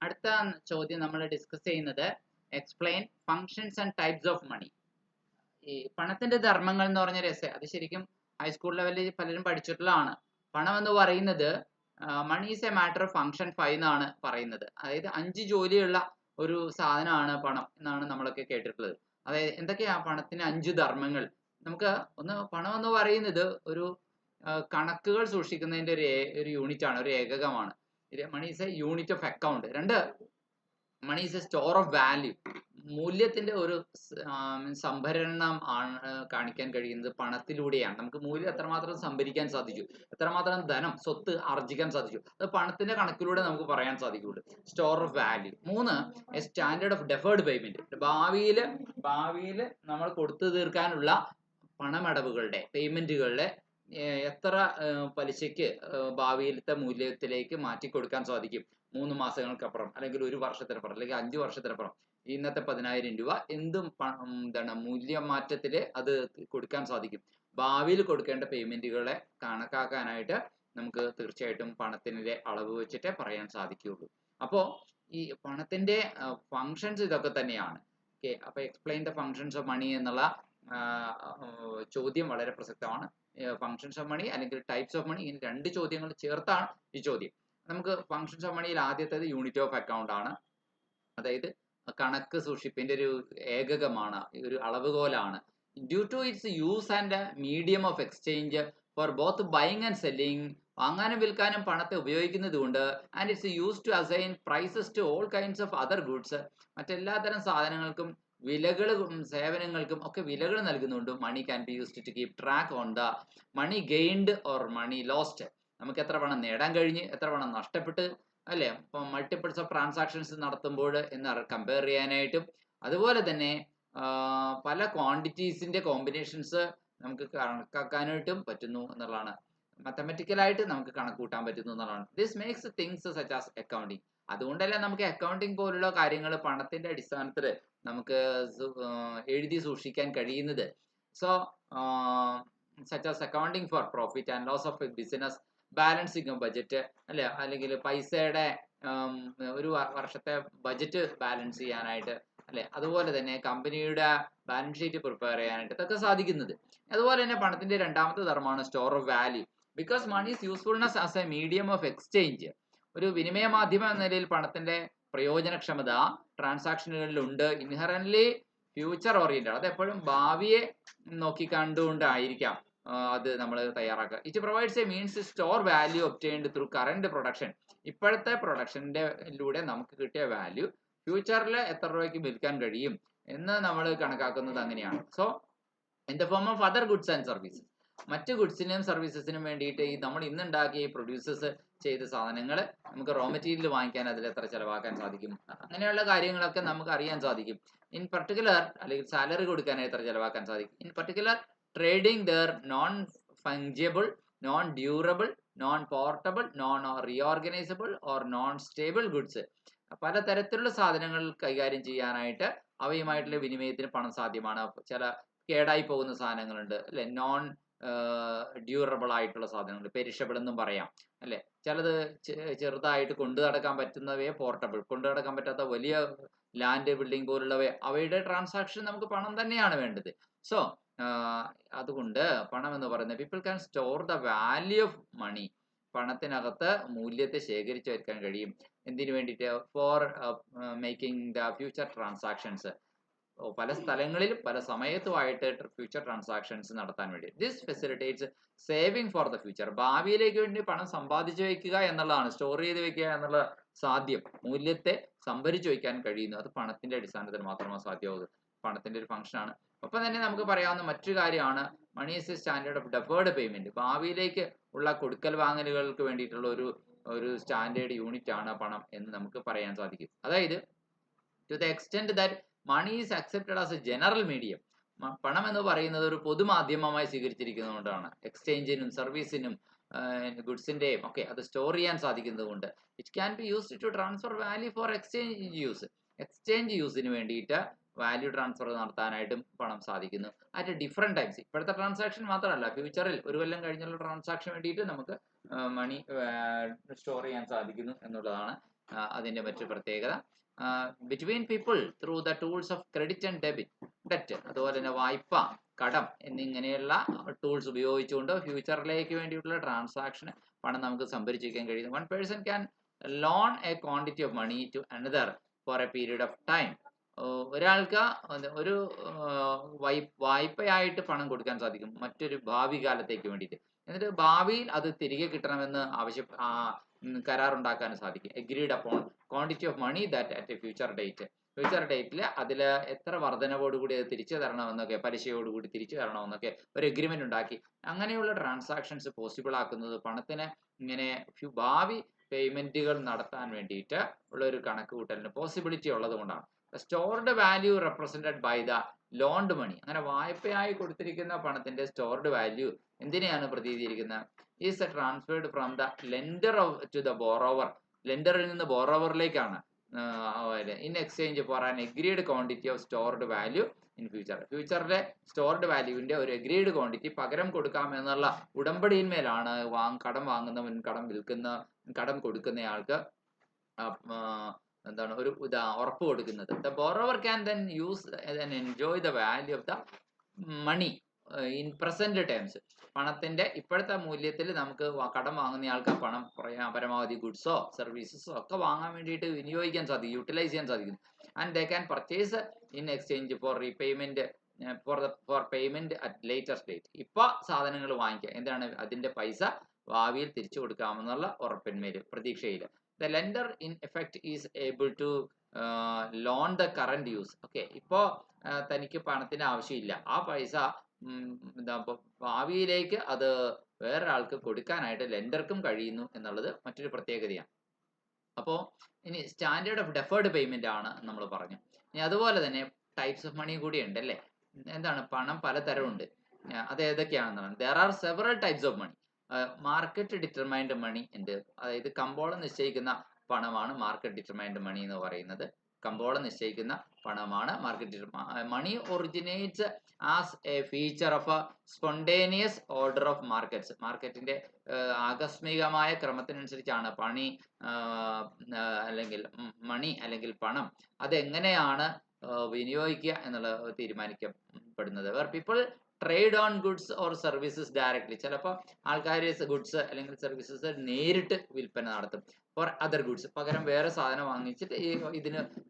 അടുത്ത ചോദ്യം നമ്മൾ ഡിസ്കസ് ചെയ്യുന്നത് explain functions and types of money. ഈ പണത്തിന്റെ ധർമ്മങ്ങൾ എന്ന് പറഞ്ഞ രസം അത് ശരിക്കും ഹൈസ്കൂൾ ലെവലിൽ പലരും പഠിച്ചിട്ടുള്ളതാണ്. പണം എന്ന് പറയുന്നത് money is a matter of function 5 എന്നാണ് പറയുന്നത്. അതായത് 5 ജോലിയുള്ള ഒരു സാധനമാണ് പണം എന്നാണ് നമ്മളൊക്കെ കേട്ടിട്ടുള്ളത്. അതായത് എന്തൊക്കെയാ പണത്തിന് 5 ധർമ്മങ്ങൾ? നമുക്ക് പണം എന്ന് പറയുന്നത് ഒരു കണക്കുകൾ സൂക്ഷിക്കുന്നതിന്റെ ഒരു യൂണിറ്റ് ആണ്, ഒരു ഏകകമാണ്. Money is a unit of account. രണ്ട്, money is a store of value. മൂല്യത്തിന്റെ ഒരു സംഭരണം ആണ് കാണിക്കാൻ കഴിയുന്നത് പണത്തിലൂടെയാണ്. നമുക്ക് മൂല്യം എത്രമാത്രം സംഭരിക്കാൻ സാധിച്ചു, എത്രമാത്രം ധനം സ്വത്ത് ആർജിക്കാൻ സാധിച്ചു, അത് പണത്തിന്റെ കണക്കിലൂടെ നമുക്ക് പറയാൻ സാധിക്കുള്ളൂ. Store of value. മൂന്ന്, a standard of deferred payment. ഭാവിയിൽ നമ്മൾ കൊടുത്തു തീർക്കാനുള്ള പണമടവുകളുടെ പേയ്മെന്റുകളുടെ എത്ര പലിശയ്ക്ക് ഭാവിയിലത്തെ മൂല്യത്തിലേക്ക് മാറ്റി കൊടുക്കാൻ സാധിക്കും. 3 മാസങ്ങൾക്കപ്പുറം, അല്ലെങ്കിൽ 1 വർഷത്തിനപ്പുറം, അല്ലെങ്കിൽ 5 വർഷത്തിനപ്പുറം ഇന്നത്തെ 10,000 രൂപ എന്തും എന്താണ് മൂല്യമാറ്റത്തില് അത് കൊടുക്കാൻ സാധിക്കും. ഭാവിയിൽ കൊടുക്കേണ്ട പേയ്മെന്റുകളെ കണക്കാക്കാനായിട്ട് നമുക്ക് തീർച്ചയായിട്ടും പണത്തിന്റെ അളവ് വെച്ചിട്ടേ പറയാൻ സാധിക്കുകയുള്ളൂ. അപ്പോ ഈ പണത്തിന്റെ ഫങ്ഷൻസ് ഇതൊക്കെ തന്നെയാണ്. ഓക്കെ, അപ്പൊ explain the functions of money എന്നുള്ള ചോദ്യം വളരെ പ്രസക്തമാണ്. ഫങ്ഷൻസ് ഓഫ് മണി അല്ലെങ്കിൽ ടൈപ്സ് ഓഫ് മണി, ഇങ്ങനെ 2 ചോദ്യങ്ങൾ ചേർത്താണ് ഈ ചോദ്യം. നമുക്ക് ഫങ്ഷൻസ് ഓഫ് മണിയിൽ ആദ്യത്തേത് യൂണിറ്റ് ഓഫ് അക്കൗണ്ട് ആണ്. അതായത് കണക്ക് സൂക്ഷിപ്പിന്റെ ഒരു ഏകകമാണ്, ഒരു അളവുകോലാണ്. Due to its use and medium of exchange for both buying and selling, വാങ്ങാനും വിൽക്കാനും പണത്തെ ഉപയോഗിക്കുന്നത് കൊണ്ട്, and its use to assign prices to all kinds of other goods, മറ്റെല്ലാത്തരം സാധനങ്ങൾക്കും വിലകളും സേവനങ്ങൾക്കും ഒക്കെ വിലകൾ നൽകുന്നുണ്ട്. Money can be used to keep track on the money gained or money lost. നമുക്ക് എത്ര പണം നേടാൻ കഴിഞ്ഞ്, എത്ര പണം നഷ്ടപ്പെട്ട്, അല്ലെ, ഇപ്പൊ മൾട്ടിപ്പിൾസ് ഓഫ് ട്രാൻസാക്ഷൻസ് നടത്തുമ്പോൾ എന്ന് കമ്പയർ ചെയ്യാനായിട്ടും, അതുപോലെ തന്നെ പല ക്വാണ്ടിറ്റീസിന്റെ കോമ്പിനേഷൻസ് നമുക്ക് കണക്കാക്കാനായിട്ടും പറ്റുന്നു എന്നുള്ളതാണ്. മാത്തമെറ്റിക്കലായിട്ട് നമുക്ക് കണക്ക് കൂട്ടാൻ പറ്റുന്നു എന്നുള്ളതാണ്. This makes things such as accounting. അതുകൊണ്ടല്ലേ നമുക്ക് അക്കൗണ്ടിങ് പോലുള്ള കാര്യങ്ങൾ പണത്തിന്റെ അടിസ്ഥാനത്തിൽ നമുക്ക് എഴുതി സൂക്ഷിക്കാൻ കഴിയുന്നത്. So such as accounting for profit and loss of business, balancing budget, അല്ലെ, അല്ലെങ്കിൽ പൈസയുടെ ഒരു വർഷത്തെ ബജറ്റ് ബാലൻസ് ചെയ്യാനായിട്ട്, അല്ലെ, അതുപോലെ തന്നെ കമ്പനിയുടെ ബാലൻസ് ഷീറ്റ് പ്രിപ്പയർ ചെയ്യാനായിട്ട് ഇതൊക്കെ സാധിക്കുന്നത്. അതുപോലെ തന്നെ പണത്തിന്റെ രണ്ടാമത്തെ ധർമ്മമാണ് store of value. Because money's usefulness as a medium of exchange. ഒരു വിനിമയ മാധ്യമം എന്ന നിലയിൽ പണത്തിന്റെ പ്രയോജനക്ഷമത ട്രാൻസാക്ഷനുകളിലുണ്ട്. ഇൻഹറന്റ്ലി ഫ്യൂച്ചർ ഓറിയന്റഡ്, അത് എപ്പോഴും ഭാവിയെ നോക്കി കണ്ടുകൊണ്ടായിരിക്കാം അത് നമ്മൾ തയ്യാറാക്കുക. It provides a means store value obtained through current production. ഇപ്പോഴത്തെ പ്രൊഡക്ഷനിലൂടെ നമുക്ക് കിട്ടിയ വാല്യൂ ഫ്യൂച്ചറിൽ എത്ര രൂപയ്ക്ക് വിൽക്കാൻ കഴിയും എന്ന് നമ്മൾ കണക്കാക്കുന്നത് അങ്ങനെയാണ്. So in the form of other goods and services, മറ്റ് ഗുഡ്സിനും സർവീസസിനും വേണ്ടിയിട്ട് ഈ നമ്മൾ ഇന്ന് ഉണ്ടാക്കിയ പ്രൊഡ്യൂസേഴ്സ് ചെയ്ത സാധനങ്ങൾ നമുക്ക് റോ മെറ്റീരിയൽ വാങ്ങിക്കാൻ അതിൽ എത്ര ചെലവാക്കാൻ സാധിക്കും, അങ്ങനെയുള്ള കാര്യങ്ങളൊക്കെ നമുക്ക് അറിയാൻ സാധിക്കും. ഇൻ പർട്ടിക്കുലർ, അല്ലെങ്കിൽ സാലറി കൊടുക്കാൻ എത്ര ചെലവാക്കാൻ സാധിക്കും. In particular trading there non fungible, non durable, non portable, non reorganizable or non stable goods. പലതരത്തിലുള്ള സാധനങ്ങൾ കൈകാര്യം ചെയ്യാനായിട്ട് അവയുമായിട്ടുള്ള വിനിമയത്തിന് പണം സാധ്യമാണ്. ചില കേടായി പോകുന്ന സാധനങ്ങളുണ്ട്, അല്ലെ, നോൺ ഡ്യൂറബിൾ ആയിട്ടുള്ള സാധനങ്ങൾ, പെരിഷബിൾ എന്നും പറയാം, അല്ലെ. ചിലത് ചെറുതായിട്ട് കൊണ്ടു നടക്കാൻ പറ്റുന്നവയെ പോർട്ടബിൾ, കൊണ്ടു നടക്കാൻ പറ്റാത്ത വലിയ ലാൻഡ് ബിൽഡിംഗ് പോലുള്ളവയെ, അവയുടെ ട്രാൻസാക്ഷൻ നമുക്ക് പണം തന്നെയാണ് വേണ്ടത്. സോ അതുകൊണ്ട് പണം എന്ന് പറയുന്നത് people can store the value of money. പണത്തിനകത്ത് മൂല്യത്തെ ശേഖരിച്ചു വെക്കാൻ കഴിയും. എന്തിനു വേണ്ടിയിട്ട്? For making the future transactions. പല സ്ഥലങ്ങളിലും പല സമയത്തുമായിട്ട് ഫ്യൂച്ചർ ട്രാൻസാക്ഷൻസ് നടത്താൻ വേണ്ടി. This facilitates saving for the future. ഭാവിയിലേക്ക് വേണ്ടി പണം സമ്പാദിച്ചു വെക്കുക എന്നുള്ളതാണ്, സ്റ്റോർ ചെയ്ത് വെക്കുക എന്നുള്ള സാധ്യം. മൂല്യത്തെ സംഭരിച്ചു വയ്ക്കാൻ കഴിയുന്നു. അത് പണത്തിന്റെ അടിസ്ഥാനത്തിൽ മാത്രമേ സാധ്യമാകൂ. പണത്തിന്റെ ഒരു ഫംഗ്ഷനാണ്. ഒപ്പം തന്നെ നമുക്ക് പറയാവുന്ന മറ്റൊരു കാര്യമാണ് money is a standard of deferred payment. ഭാവിയിലേക്ക് ഉള്ള കൊടുക്കൽ വാങ്ങലുകൾക്ക് വേണ്ടിയിട്ടുള്ള ഒരു സ്റ്റാൻഡേർഡ് യൂണിറ്റ് ആണ് പണം എന്ന് നമുക്ക് പറയാൻ സാധിക്കും. അതായത് to the extent that money is accepted as a general medium. പണം എന്ന് പറയുന്നത് ഒരു പൊതുമാധ്യമമായി സ്വീകരിച്ചിരിക്കുന്നതുകൊണ്ടാണ്. എക്സ്ചേഞ്ചിനും സർവീസിനും ഗുഡ്സിന്റെയും ഒക്കെ അത് സ്റ്റോർ ചെയ്യാൻ സാധിക്കുന്നത് കൊണ്ട്. It can be used to transfer value for exchange use. Exchange യൂസിന് വേണ്ടിയിട്ട് വാല്യൂ ട്രാൻസ്ഫർ നടത്താനായിട്ടും പണം സാധിക്കുന്നു. At different times. ഇപ്പോഴത്തെ ട്രാൻസാക്ഷൻ മാത്രമല്ല, ഫ്യൂച്ചറിൽ 1 കൊല്ലം കഴിഞ്ഞുള്ള ട്രാൻസാക്ഷൻ വേണ്ടിയിട്ട് നമുക്ക് മണി സ്റ്റോർ ചെയ്യാൻ സാധിക്കുന്നു എന്നുള്ളതാണ് അതിന്റെ മറ്റൊരു പ്രത്യേകത. Between people through the tools of credit and debt, അതുപോലെ തന്നെ വായ്പ, കടം എന്നിങ്ങനെയുള്ള ടൂൾസ് ഉപയോഗിച്ചുകൊണ്ട് ഫ്യൂച്ചറിലേക്ക് വേണ്ടിയിട്ടുള്ള ട്രാൻസാക്ഷൻ പണം നമുക്ക് സംഭരിച്ചു വയ്ക്കാൻ കഴിയുന്നു. One person can loan a quantity of money to another for a period of time. ഒരാൾക്ക് ഒരു വായ്പയായിട്ട് പണം കൊടുക്കാൻ സാധിക്കും മറ്റൊരു ഭാവി കാലത്തേക്ക് വേണ്ടിയിട്ട്. എന്നിട്ട് ഭാവിയിൽ അത് തിരികെ കിട്ടണമെന്ന് കരാറുണ്ടാക്കാൻ സാധിക്കും. Agreed upon quantity of money that at a future ഡേറ്റിൽ അതിൽ എത്ര വർധനവോടുകൂടി അത് തിരിച്ചു തരണമെന്നൊക്കെ, പലിശയോടുകൂടി തിരിച്ചു തരണമെന്നൊക്കെ ഒരു എഗ്രിമെന്റ് ഉണ്ടാക്കി. അങ്ങനെയുള്ള ട്രാൻസാക്ഷൻസ് പോസിബിൾ ആക്കുന്നത് പണത്തിന് ഇങ്ങനെ ഭാവി പേയ്മെന്റുകൾ നടത്താൻ വേണ്ടിയിട്ട് ഉള്ള ഒരു കണക്ക് കൂട്ടലിന് പോസിബിലിറ്റി ഉള്ളത് കൊണ്ടാണ്. Stored value represented by the loaned money. അങ്ങനെ വായ്പയായി കൊടുത്തിരിക്കുന്ന പണത്തിന്റെ സ്റ്റോർഡ് വാല്യൂ എന്തിനെയാണ് പ്രതിനിധീകരിക്കുന്നത്? Is transferred from the lender to the borrower. ലെൻഡറിൽ നിന്ന് ബോറോവറിലേക്കാണ് in exchange for an agreed quantity of stored value in ഫ്യൂച്ചറിലെ സ്റ്റോർഡ് വാല്യൂവിന്റെ ഒരു എഗ്രീഡ് ക്വാണ്ടിറ്റി പകരം കൊടുക്കാം എന്നുള്ള ഉടമ്പടിയിന്മേലാണ് കടം വാങ്ങുന്നവൻ, കടം കൊടുക്കുന്നയാൾക്ക് എന്താണ് ഒരു ഉറപ്പ് കൊടുക്കുന്നത്. The borrower can then use and enjoy the value of the money in present terms. പണത്തിന്റെ ഇപ്പോഴത്തെ മൂല്യത്തിൽ നമുക്ക് കടം വാങ്ങുന്നയാൾക്ക് ആ പണം പരമാവധി ഗുഡ്സോ സർവീസസോ ഒക്കെ വാങ്ങാൻ വേണ്ടിയിട്ട് വിനിയോഗിക്കാൻ സാധിക്കും, യൂട്ടിലൈസ് ചെയ്യാൻ സാധിക്കും. And they can purchase in exchange four repayment four payment at later date. ഇപ്പൊ സാധനങ്ങൾ വാങ്ങിക്കുക, എന്താണ് അതിന്റെ പൈസ ഭാവിയിൽ തിരിച്ചു കൊടുക്കാമെന്നുള്ള ഉറപ്പിന്മേൽ, പ്രതീക്ഷയിൽ. The lender in effect is able to loan the current use. Okay, ഇപ്പോ തനിക്ക് പണത്തിന് ആവശ്യമില്ല, ആ പൈസ ഭാവിയിലേക്ക് അത് വേറൊരാൾക്ക് കൊടുക്കാനായിട്ട് ലെൻഡർക്കും കഴിയുന്നു എന്നുള്ളത് മറ്റൊരു പ്രത്യേകതയാണ്. അപ്പോൾ ഇനി സ്റ്റാൻഡേർഡ് ഓഫ് ഡെഫേർഡ് പേയ്മെന്റ് ആണ് നമ്മൾ പറഞ്ഞു. ഇനി അതുപോലെ തന്നെ ടൈപ്സ് ഓഫ് മണി കൂടി ഉണ്ട് അല്ലേ. എന്താണ്, പണം പലതരമുണ്ട്. അത് ഏതൊക്കെയാണെന്നാണ്. There are several types of money. Market determined money ഉണ്ട്. അതായത് കമ്പോളം നിശ്ചയിക്കുന്ന പണമാണ് മാർക്കറ്റ് ഡിറ്റർമൈൻഡ് മണി എന്ന് പറയുന്നത്. കമ്പോളം നിശ്ചയിക്കുന്ന പണമാണ് market money. Originates as a feature of a spontaneous order of markets. മാർക്കറ്റിന്റെ ആകസ്മികമായ ക്രമത്തിനനുസരിച്ചാണ് അല്ലെങ്കിൽ മണി അല്ലെങ്കിൽ പണം അതെങ്ങനെയാണ് വിനിയോഗിക്കുക എന്നുള്ളത് തീരുമാനിക്കപ്പെടുന്നത്. Where people trade on goods or services directly. ചിലപ്പോൾ ആൾക്കാർ ഗുഡ്സ് അല്ലെങ്കിൽ സർവീസസ് നേരിട്ട് വിൽപ്പന നടത്തും. ഫോർ അതർ ഗുഡ്സ്, പകരം വേറെ സാധനം വാങ്ങിച്ചിട്ട്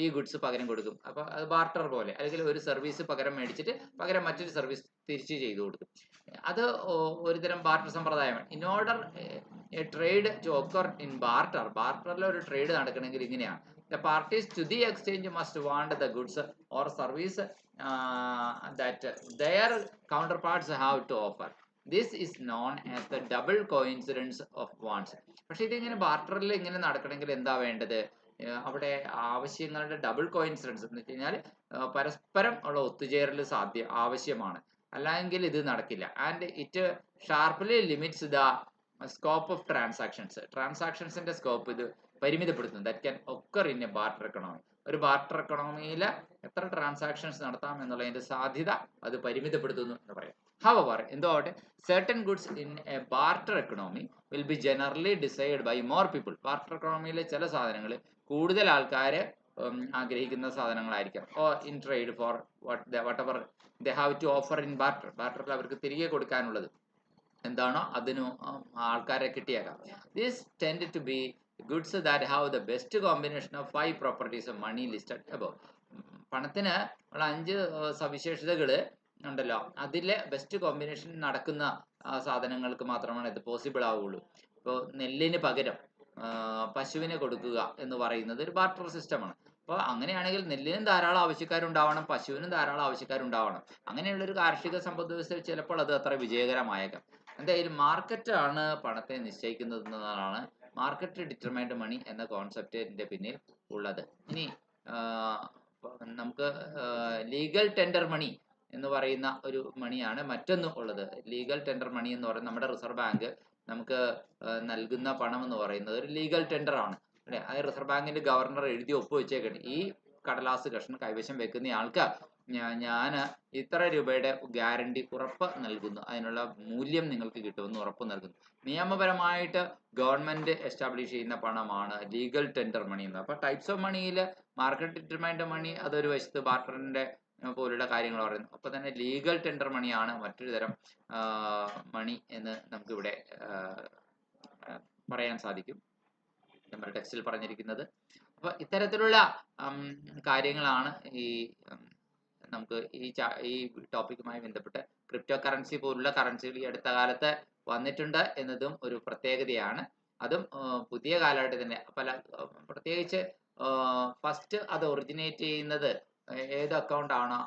ഈ ഗുഡ്സ് പകരം കൊടുക്കും. അപ്പോൾ അത് ബാർട്ടർ പോലെ, അല്ലെങ്കിൽ ഒരു സർവീസ് പകരം മേടിച്ചിട്ട് പകരം മറ്റൊരു സർവീസ് തിരിച്ചു ചെയ്തു കൊടുക്കും. അത് ഒരുതരം ബാർട്ടർ സമ്പ്രദായമാണ്. In order a trade to occur in ബാർട്ടറിൽ ഒരു ട്രേഡ് നടക്കണമെങ്കിൽ ഇങ്ങനെയാണ്. The parties to the exchange must want the goods or service that their counterparts have to offer. This is known as the double coincidence of wants. പക്ഷെ ഇതിങ്ങനെ ബാർട്ടറിൽ ഇങ്ങനെ നടക്കണമെങ്കിൽ എന്താ വേണ്ടത്? അവിടെ ആവശ്യങ്ങളുടെ ഡബിൾ കോയിൻസിഡൻസ് എന്ന് വെച്ച് കഴിഞ്ഞാൽ പരസ്പരം ഉള്ള ഒത്തുചേരൽ ആവശ്യമാണ്, അല്ലെങ്കിൽ ഇത് നടക്കില്ല. And it sharply limits the scope of ട്രാൻസാക്ഷൻസിന്റെ സ്കോപ്പ് ഇത് പരിമിതപ്പെടുത്തുന്നു. That can occur in a barter economy. ഒരു ബാർട്ടർ എക്കണോമിയിൽ എത്ര ട്രാൻസാക്ഷൻസ് നടത്താം എന്നുള്ളതിന്റെ സാധ്യത അത് പരിമിതപ്പെടുത്തുന്നു എന്ന് പറയാം. However, എന്തോട്ടെ, certain goods in a barter economy will be generally desired by more people. Barter എക്കണോമിയിലെ ചില സാധനങ്ങൾ കൂടുതൽ ആൾക്കാർ ആഗ്രഹിക്കുന്ന സാധനങ്ങളായിരിക്കാം. Or in trade for whatever they have to offer in barter. ബാർട്ടറിൽ അവർക്ക് തിരികെ കൊടുക്കാനുള്ളത് എന്താണോ അതിനു ആൾക്കാരെ കിട്ടിയേക്കാം. This tend to be goods that have the best combination of 5 properties of money listed above. പണത്തിന് ഉള്ള 5 സവിശേഷതകൾ ഉണ്ടല്ലോ, അതിലെ ബെസ്റ്റ് കോമ്പിനേഷൻ നടക്കുന്ന സാധനങ്ങൾക്ക് മാത്രമാണ് ഇത് പോസിബിൾ ആവുള്ളൂ. ഇപ്പോൾ നെല്ലിന് പകരം പശുവിനെ കൊടുക്കുക എന്ന് പറയുന്നത് ഒരു ബാർട്ടർ സിസ്റ്റമാണ്. അപ്പോൾ അങ്ങനെയാണെങ്കിൽ നെല്ലിനും ധാരാളം ആവശ്യക്കാരുണ്ടാവണം, പശുവിനും ധാരാളം ആവശ്യക്കാരുണ്ടാവണം. അങ്ങനെയുള്ള ഒരു കാർഷിക സമ്പദ് വ്യവസ്ഥയിൽ ചിലപ്പോൾ അത് അത്ര വിജയകരമായേക്കാം. എന്തായാലും മാർക്കറ്റ് ആണ് പണത്തെ നിശ്ചയിക്കുന്നത് എന്നതാണ് മാർക്കറ്റ് ഡിറ്റർമൈൻഡ് മണി എന്ന കോൺസെപ്റ്റിന്റെ പിന്നിൽ ഉള്ളത്. ഇനി നമുക്ക് ലീഗൽ ടെൻഡർ മണി എന്ന് പറയുന്ന ഒരു മണിയാണ് മറ്റൊന്ന് ഉള്ളത്. ലീഗൽ ടെൻഡർ മണി എന്ന് പറയുന്നത് നമ്മുടെ റിസർവ് ബാങ്ക് നമുക്ക് നൽകുന്ന പണം എന്ന് പറയുന്നത് ഒരു ലീഗൽ ടെൻഡർ ആണ് അല്ലെ. അത് റിസർവ് ബാങ്കിന്റെ ഗവർണർ എഴുതി ഒപ്പുവെച്ചേക്കണം. ഈ കടലാസ് കഷ്ണം കൈവശം വെക്കുന്ന ആൾക്ക് ഞാൻ ഇത്ര രൂപയുടെ ഗ്യാരണ്ടി ഉറപ്പ് നൽകുന്നു, അതിനുള്ള മൂല്യം നിങ്ങൾക്ക് കിട്ടുമെന്ന് ഉറപ്പ് നൽകുന്നു. നിയമപരമായിട്ട് ഗവൺമെന്റ് എസ്റ്റാബ്ലിഷ് ചെയ്യുന്ന പണമാണ് ലീഗൽ ടെൻഡർ മണി എന്ന്. അപ്പോൾ ടൈപ്സ് ഓഫ് മണിയിൽ മാർക്കറ്റ് ഡിറ്റർമൈൻഡ് മണി അതൊരു വശത്ത്, ബാർട്ടറിന്റെ പോലുള്ള കാര്യങ്ങൾ പറയുന്നു. അപ്പൊ തന്നെ ലീഗൽ ടെൻഡർ മണിയാണ് മറ്റൊരു തരം മണി എന്ന് നമുക്കിവിടെ പറയാൻ സാധിക്കും, നമ്മുടെ ടെക്സ്റ്റിൽ പറഞ്ഞിരിക്കുന്നത്. അപ്പൊ ഇത്തരത്തിലുള്ള കാര്യങ്ങളാണ് ഈ നമുക്ക് ഈ ടോപ്പിക്കുമായി ബന്ധപ്പെട്ട് ക്രിപ്റ്റോ കറൻസി പോലുള്ള കറൻസികൾ ഈ അടുത്ത കാലത്ത് വന്നിട്ടുണ്ട് എന്നതും ഒരു പ്രത്യേകതയാണ്. അതും പുതിയ കാലഘട്ടത്തിന്റെ പ്രത്യേകിച്ച് ഫസ്റ്റ് അത് ഒറിജിനേറ്റ് ചെയ്യുന്നത് ഏത് അക്കൗണ്ട് ആണോ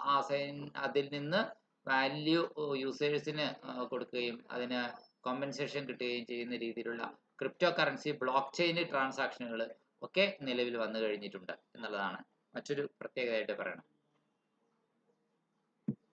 അതിൽ നിന്ന് വാല്യൂ യൂസേഴ്സിന് കൊടുക്കുകയും അതിന് കോമ്പൻസേഷൻ കിട്ടുകയും ചെയ്യുന്ന രീതിയിലുള്ള ക്രിപ്റ്റോ കറൻസി ബ്ലോക്ക് ചെയിൻ ട്രാൻസാക്ഷനുകൾ ഒക്കെ നിലവിൽ വന്നു കഴിഞ്ഞിട്ടുണ്ട് എന്നുള്ളതാണ് മറ്റൊരു പ്രത്യേകതയായിട്ട് പറയണം.